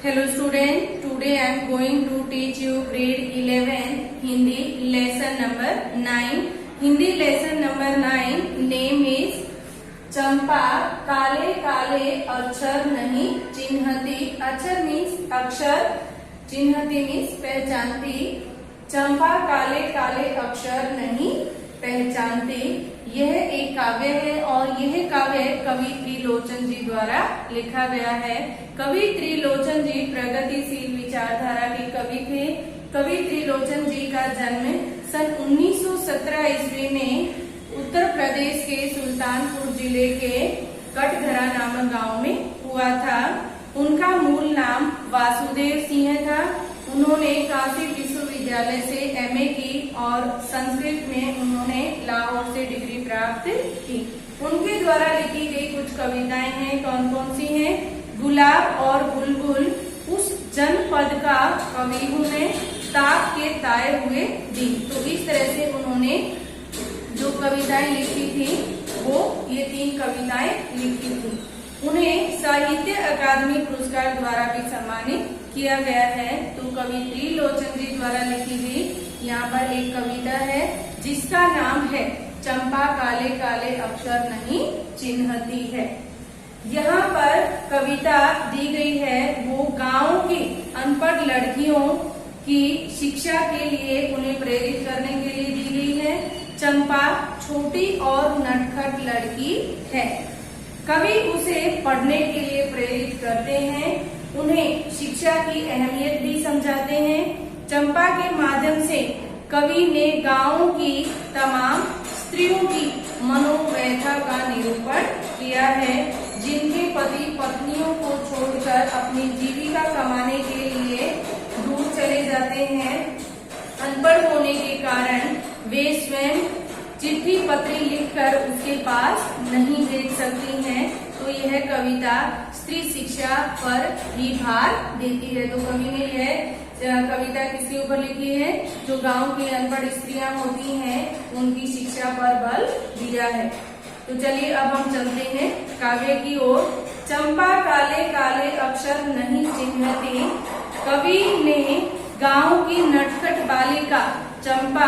Hello student, today I am going to teach you grade 11 Hindi lesson number 9. Hindi lesson number 9 name is चंपा काले काले अक्षर नहीं चिन्हती. अक्षर means अक्षर, चिन्हती means पहचानती. चंपा काले काले अक्षर नहीं पहचानती. यह एक काव्य है और यह काव्य कवि त्रिलोचन जी द्वारा लिखा गया है. कवि त्रिलोचन जी प्रगतिशील विचारधारा के कवि थे. कवि त्रिलोचन जी का जन्म सन 1917 ईस्वी में उत्तर प्रदेश के सुल्तानपुर जिले के कटघरा नामक गांव में हुआ था. उनका मूल नाम वासुदेव सिंह था. उन्होंने काशी विश्वविद्यालय से एमए की और संस्कृत में उन्होंने लाहौर से डिग्री प्राप्त की. उनके द्वारा लिखी गई कुछ कविताएं हैं. कौन कौन सी हैं? गुलाब और बुलबुल उस जनपद का कवि हूँ मैं, ताक के ताए हुए दिन. तो इस तरह से उन्होंने जो कविताएं लिखी थी वो ये 3 कविताएं लिखी थी. उन्हें साहित्य अकादमी पुरस्कार द्वारा भी सम्मानित किया गया है. तो कवि त्रिलोचन जी द्वारा लिखी गई यहाँ पर एक कविता है जिसका नाम है चंपा काले काले अक्षर नहीं चिन्हती है. यहाँ पर कविता दी गई है वो गांव की अनपढ़ लड़कियों की शिक्षा के लिए उन्हें प्रेरित करने के लिए दी गई है. चंपा छोटी और नटखट लड़की है. कवि उसे पढ़ने के लिए प्रेरित करते हैं, उन्हें शिक्षा की अहमियत भी समझाते हैं. चंपा के माध्यम से कवि ने गांव की तमाम स्त्रियों की मनोव्यथा का निरूपण किया है जिनके पति पत्नियों को छोड़कर अपनी जीविका कमाने के लिए दूर चले जाते हैं. अनपढ़ होने के कारण वे स्वयं चिट्ठी पत्री लिखकर उसके पास नहीं भेज सकती हैं. तो यह कविता स्त्री शिक्षा पर भी भार देती है. तो कवि ने यह कविता किसके ऊपर लिखी है? जो गांव की अनपढ़ स्त्रियां होती हैं उनकी शिक्षा पर बल दिया है. तो चलिए अब हम चलते हैं काव्य की ओर. चंपा काले काले अक्षर नहीं चिन्हती. कवि ने गांव की नटखट बालिका चंपा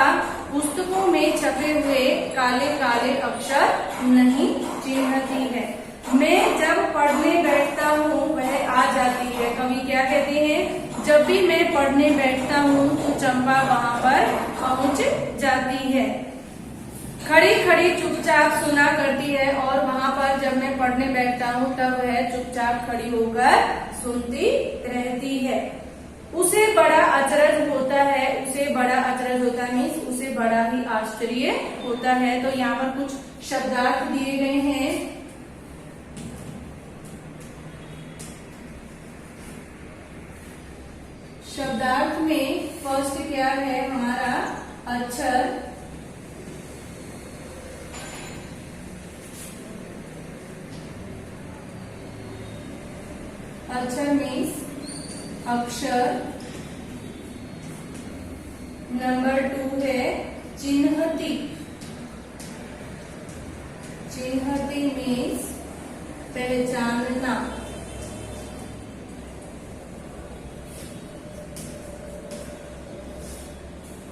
पुस्तकों में छपे हुए काले काले अक्षर नहीं चिन्हती है. मैं जब पढ़ने बैठता हूँ वह आ जाती है. कवि क्या कहते हैं? जब भी मैं पढ़ने बैठता हूँ तो चंपा वहाँ पर पहुँच जाती है. खड़ी खड़ी चुपचाप सुना करती है और वहाँ पर जब मैं पढ़ने बैठता हूँ तब वह चुपचाप खड़ी होकर सुनती रहती है. उसे बड़ा अचरज होता है. उसे बड़ा अचरज होता है मीन्स उसे बड़ा ही आश्चर्य होता है. तो यहाँ पर कुछ शब्दार्थ दिए गए हैं. शब्दार्थ में फर्स्ट क्या है हमारा? अक्षर. अक्षर मीन्स अक्षर. नंबर 2 है चिन्हती. चिन्हती मीन्स पहचानना.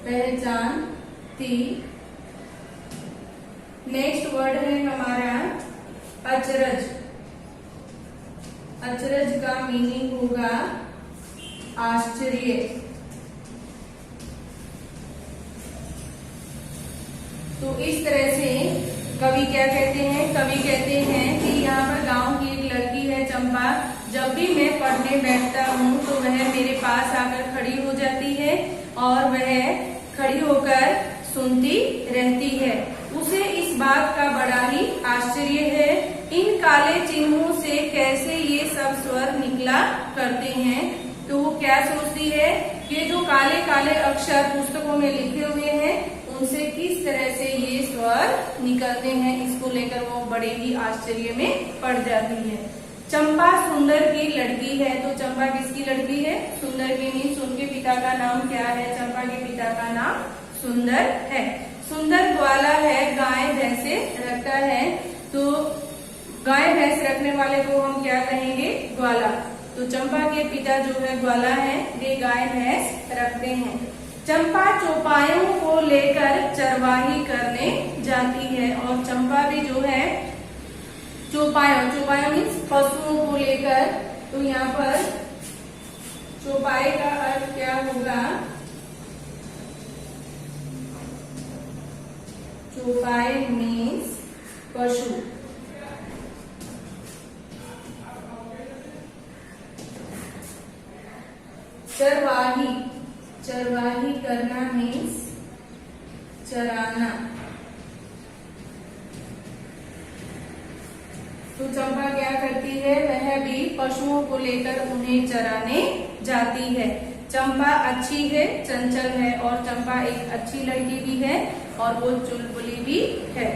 पहचानती. नेक्स्ट वर्ड है हमारा अचरज. अचरज का मीनिंग होगा आश्चर्य. तो इस तरह से कवि क्या कहते हैं? कवि कहते हैं कि यहाँ पर गांव की एक लड़की है चंपा. जब भी मैं पढ़ने बैठता हूँ तो वह मेरे पास आकर खड़ी हो जाती है और वह खड़ी होकर सुनती रहती है. उसे इस बात का बड़ा ही आश्चर्य है इन काले चिन्हों से कैसे ये सब स्वर निकला करते हैं. तो वो क्या सोचती है कि जो काले काले अक्षर पुस्तकों में लिखे हुए हैं उनसे किस तरह से ये स्वर निकलते हैं. इसको लेकर वो बड़े ही आश्चर्य में पड़ जाती है. चंपा सुंदर की लड़की है. तो चंपा किसकी लड़की है? सुंदर की. मीन्स उनके पिता का नाम क्या है? चंपा के पिता का नाम सुंदर है. सुंदर ग्वाला है, गाय भैंसे रखता है. तो गाय भैंस रखने वाले को हम क्या कहेंगे? ग्वाला. तो चंपा के पिता जो है ग्वाला है, वे गाय भैंस रखते हैं। चंपा चौपायों को लेकर चरवाही करने जाती है, और चंपा भी जो है चौपायों मीन्स पशुओं को लेकर, तो यहाँ पर चौपाई का अर्थ क्या होगा? चौपाई मीन्स पशु। चरवाही करना मीन्स चराना। तो चंपा क्या करती है? वह भी पशुओं को लेकर उन्हें चराने जाती है। चंपा अच्छी है, चंचल है, और चंपा एक अच्छी लड़की भी है और वो चुलबुली भी है।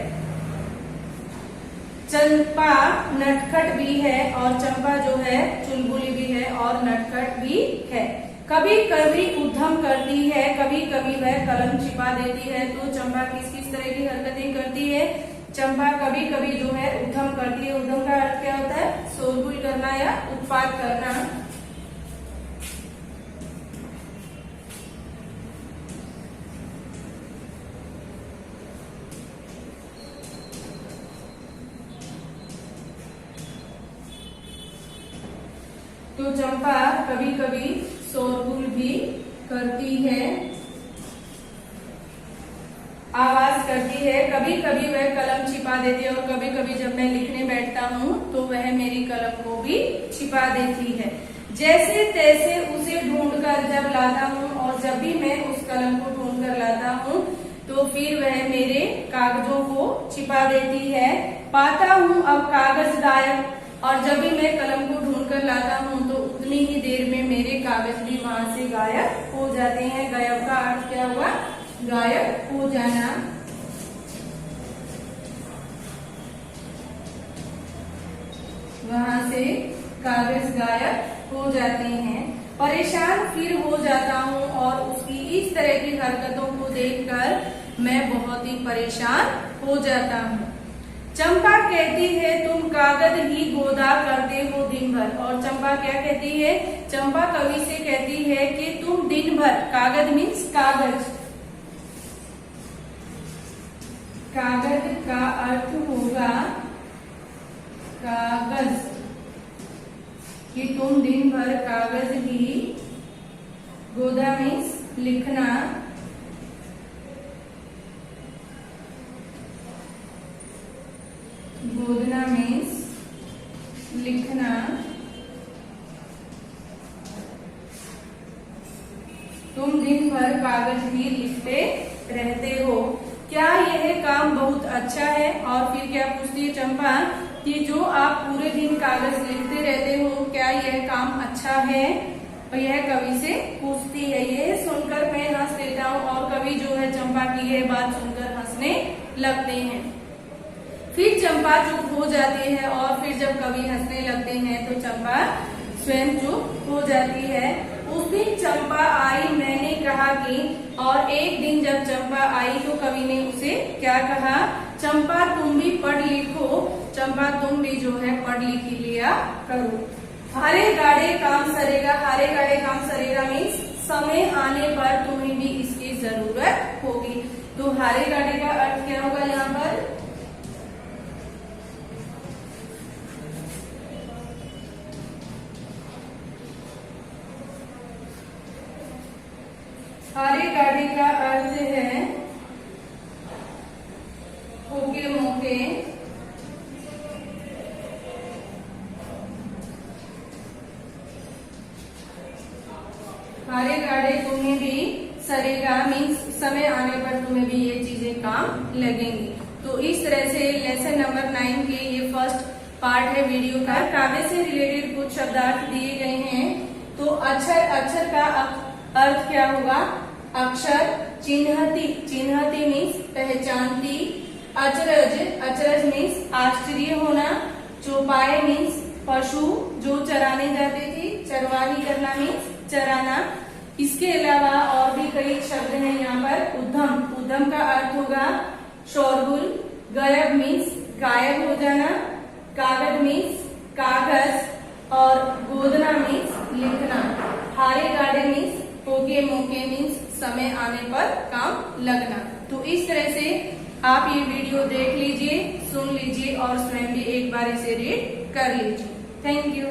चंपा नटखट भी है, और चंपा जो है चुलबुली भी है और नटखट भी है। कभी कभी उद्यम करती है, कभी कभी वह कलम छिपा देती है। तो चंपा किस किस तरह की हरकतें करती है? चंपा कभी कभी जो है उद्यम करती है। उद्यम का अर्थ क्या होता है? शोरगुल करना या उत्पात करना। तो चंपा कभी कभी शोरगुल भी करती है, आवाज करती है। कभी कभी वह कलम छिपा देती है, और कभी कभी जब मैं लिखने बैठता हूँ तो वह मेरी कलम को भी छिपा देती है। जैसे तैसे उसे ढूंढकर जब लाता हूँ, और जब भी मैं उस कलम को ढूंढ कर लाता हूँ तो फिर वह मेरे कागजों को छिपा देती है। पाता हूँ अब कागज गायब, और जब भी मैं कलम को ढूंढ कर लाता हूँ तो उतनी ही देर में मेरे कागज भी वहां से गायब हो जाते हैं। गायब का अर्थ क्या हुआ? गायब हो जाना। वहां से कागज गायब हो जाते हैं। परेशान फिर हो जाता हूँ, और उसकी इस तरह की हरकतों को देखकर मैं बहुत ही परेशान हो जाता हूँ। चंपा कहती है तुम कागज ही गोदा करते हो दिन भर, और चंपा क्या कहती है? चंपा कवि से कहती है कि तुम दिन भर, कागज मीन्स कागज, कागज का अर्थ होगा कागज, कि तुम दिन भर कागज ही, गोदा मीन्स लिखना, गोदना मीन्स लिखना, तुम दिन भर कागज ही लिखते रहते हो। क्या यह काम बहुत अच्छा है? और फिर क्या पूछती है चंपा कि जो आप पूरे दिन कागज लिखते रहते हो, क्या यह काम अच्छा है? और यह कवि से पूछती है। यह सुनकर मैं हंस देता हूँ, और कवि जो है चंपा की यह बात सुनकर हंसने लगते हैं। फिर चंपा चुप हो जाती है, और फिर जब कवि हंसने लगते हैं तो चंपा स्वयं चुप हो जाती है। उस दिन चंपा आई, मैंने कहा कि, और एक दिन जब चंपा आई तो कवि ने उसे क्या कहा? चंपा तुम भी पढ़ लिखो, चंपा तुम भी जो है पढ़ लिख लिया करो। हारे गाड़े काम सरेगा, हारे गाड़े काम सरेगा मीन्स समय आने पर तुम्हें भी इसकी जरूरत होगी। तो हारे गाड़े का अर्थ क्या होगा यहाँ पर? हारे गाड़ी का अर्थ है होके मौके, हारे गाड़े तुम्हें भी सरेगा मीन्स समय आने पर तुम्हें भी ये चीजें काम लगेंगी। तो इस तरह से लेसन नंबर 9 के ये फर्स्ट पार्ट है वीडियो का। काव्य से रिलेटेड कुछ शब्दार्थ दिए गए हैं। तो अक्षर का अर्थ क्या होगा? अक्षर, चिन्हती, चिन्हती मीन्स पहचानती, अचरज मीन्स आश्चर्य होना, चौपाए मीन्स पशु जो चराने जाते थे, चरवाही करना मीन्स चराना। इसके अलावा और भी कई शब्द हैं यहाँ पर। उद्यम का अर्थ होगा शोरगुल, गायब मीन्स गायब हो जाना, कागज मीन्स कागज, और गोदना मीन्स लिखना, हारे गाड़े मीन्स होके मौके मीन्स समय आने पर काम लगना। तो इस तरह से आप ये वीडियो देख लीजिए, सुन लीजिए और स्वयं भी एक बार इसे रीड कर लीजिए। Thank you.